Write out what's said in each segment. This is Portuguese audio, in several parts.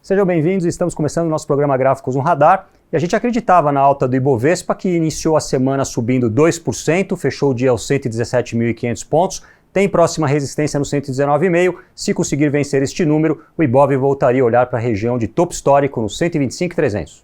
Sejam bem-vindos, estamos começando o nosso programa Gráficos no Radar e a gente acreditava na alta do Ibovespa, que iniciou a semana subindo 2%, fechou o dia aos 117.500 pontos, tem próxima resistência no 119,5. Se conseguir vencer este número, o Ibov voltaria a olhar para a região de topo histórico no 125.300.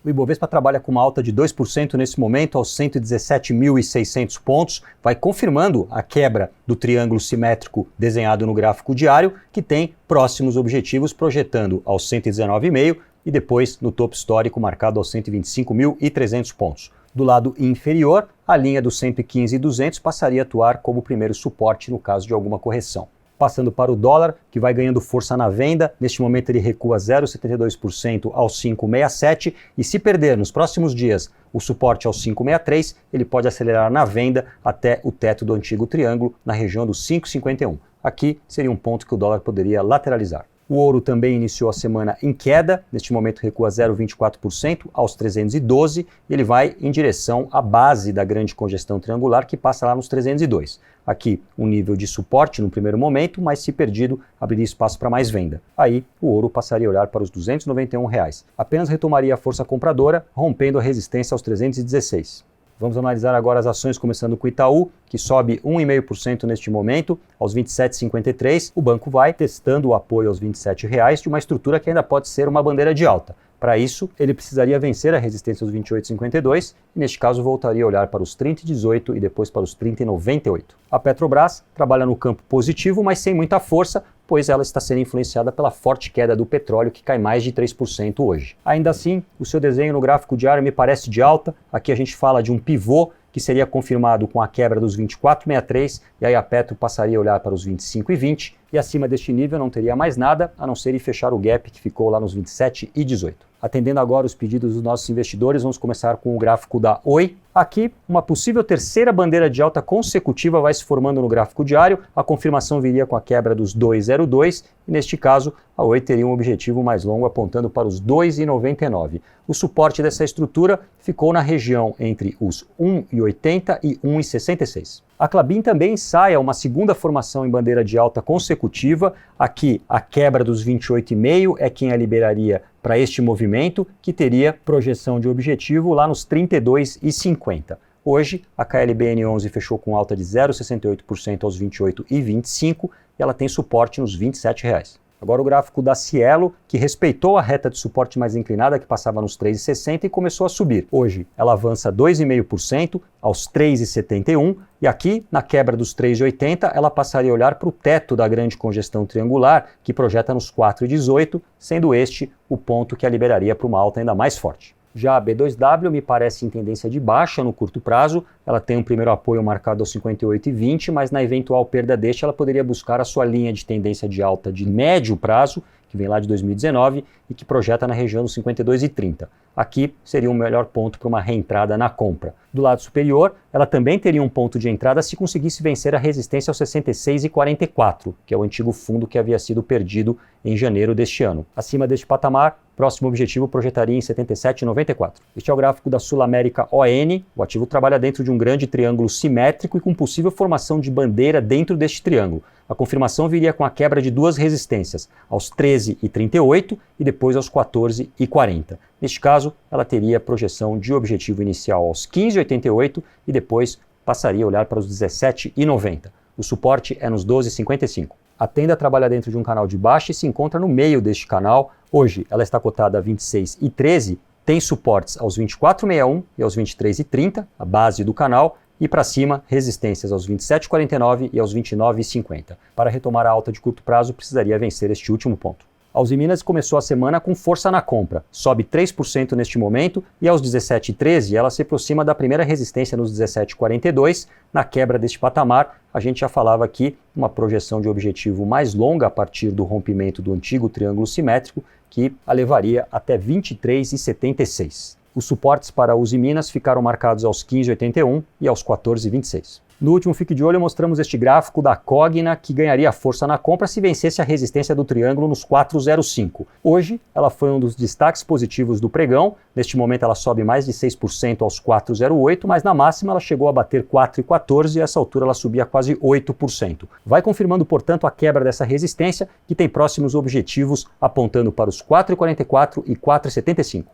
O Ibovespa trabalha com uma alta de 2% nesse momento, aos 117.600 pontos, vai confirmando a quebra do triângulo simétrico desenhado no gráfico diário, que tem próximos objetivos projetando aos 119,5 e depois no topo histórico marcado aos 125.300 pontos. Do lado inferior, a linha dos 115.200 passaria a atuar como primeiro suporte no caso de alguma correção. Passando para o dólar, que vai ganhando força na venda, neste momento ele recua 0,72% aos 5,67 e se perder nos próximos dias o suporte aos 5,63, ele pode acelerar na venda até o teto do antigo triângulo na região dos 5,51. Aqui seria um ponto que o dólar poderia lateralizar. O ouro também iniciou a semana em queda, neste momento recua 0,24% aos 312 e ele vai em direção à base da grande congestão triangular que passa lá nos 302. Aqui um nível de suporte no primeiro momento, mas se perdido abriria espaço para mais venda. Aí o ouro passaria a olhar para os R$ 291. Apenas retomaria a força compradora, rompendo a resistência aos 316. Vamos analisar agora as ações, começando com o Itaú, que sobe 1,5% neste momento, aos R$ 27,53. O banco vai testando o apoio aos R$ 27,00 de uma estrutura que ainda pode ser uma bandeira de alta. Para isso, ele precisaria vencer a resistência aos 28,52 e, neste caso, voltaria a olhar para os 30,18 e depois para os 30,98. A Petrobras trabalha no campo positivo, mas sem muita força, pois ela está sendo influenciada pela forte queda do petróleo, que cai mais de 3% hoje. Ainda assim, o seu desenho no gráfico diário me parece de alta. Aqui a gente fala de um pivô que seria confirmado com a quebra dos 24,63 e aí a Petro passaria a olhar para os 25,20 e acima deste nível não teria mais nada a não ser ir fechar o gap que ficou lá nos 27,18. Atendendo agora os pedidos dos nossos investidores, vamos começar com o gráfico da Oi. Aqui, uma possível terceira bandeira de alta consecutiva vai se formando no gráfico diário. A confirmação viria com a quebra dos 2,02 e, neste caso, a Oi teria um objetivo mais longo apontando para os 2,99. O suporte dessa estrutura ficou na região entre os 1,80 e 1,66. A Klabin também ensaia uma segunda formação em bandeira de alta consecutiva. Aqui, a quebra dos 28,5 é quem a liberaria para este movimento, que teria projeção de objetivo lá nos 32,50. Hoje, a KLBN11 fechou com alta de 0,68% aos 28,25 e ela tem suporte nos R$ 27,00. Agora o gráfico da Cielo, que respeitou a reta de suporte mais inclinada, que passava nos 3,60 e começou a subir. Hoje, ela avança 2,5% aos 3,71 e aqui, na quebra dos 3,80, ela passaria a olhar para o teto da grande congestão triangular, que projeta nos 4,18, sendo este o ponto que a liberaria para uma alta ainda mais forte. Já a B2W me parece em tendência de baixa no curto prazo, ela tem um primeiro apoio marcado aos 58,20, mas na eventual perda deste ela poderia buscar a sua linha de tendência de alta de médio prazo, que vem lá de 2019 e que projeta na região dos 52,30. Aqui seria um melhor ponto para uma reentrada na compra. Do lado superior, ela também teria um ponto de entrada se conseguisse vencer a resistência aos 66,44, que é o antigo fundo que havia sido perdido em janeiro deste ano. Acima deste patamar, próximo objetivo projetaria em 77,94. Este é o gráfico da Sul América ON. O ativo trabalha dentro de um grande triângulo simétrico e com possível formação de bandeira dentro deste triângulo. A confirmação viria com a quebra de duas resistências, aos 13,38 e depois aos 14,40. Neste caso, ela teria projeção de objetivo inicial aos 15,88 e depois passaria a olhar para os 17,90. O suporte é nos 12,55. A Tenda trabalha dentro de um canal de baixa e se encontra no meio deste canal. Hoje ela está cotada a 26,13, tem suportes aos 24,61 e aos 23,30, a base do canal, e para cima, resistências aos 27,49 e aos 29,50. Para retomar a alta de curto prazo, precisaria vencer este último ponto. A Uzi Minas começou a semana com força na compra, sobe 3% neste momento e aos 17,13 ela se aproxima da primeira resistência nos 17,42. Na quebra deste patamar, a gente já falava aqui uma projeção de objetivo mais longa a partir do rompimento do antigo triângulo simétrico, que a levaria até 23,76. Os suportes para a Uzi Minas ficaram marcados aos 15,81 e aos 14,26. No último Fique de Olho mostramos este gráfico da Cogna que ganharia força na compra se vencesse a resistência do triângulo nos 4,05. Hoje ela foi um dos destaques positivos do pregão, neste momento ela sobe mais de 6% aos 4,08, mas na máxima ela chegou a bater 4,14 e a essa altura ela subia quase 8%. Vai confirmando, portanto, a quebra dessa resistência, que tem próximos objetivos apontando para os 4,44 e 4,75.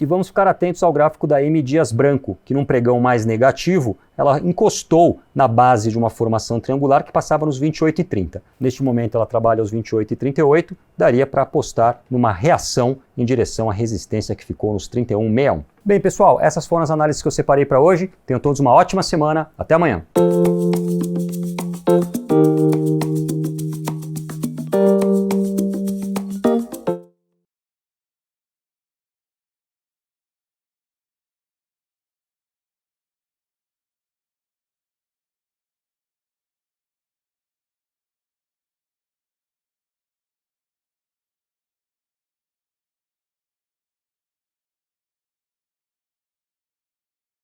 E vamos ficar atentos ao gráfico da M Dias Branco, que num pregão mais negativo, ela encostou na base de uma formação triangular que passava nos 28,30. Neste momento ela trabalha aos 28,38, daria para apostar numa reação em direção à resistência que ficou nos 31,61. Bem, pessoal, essas foram as análises que eu separei para hoje. Tenham todos uma ótima semana. Até amanhã.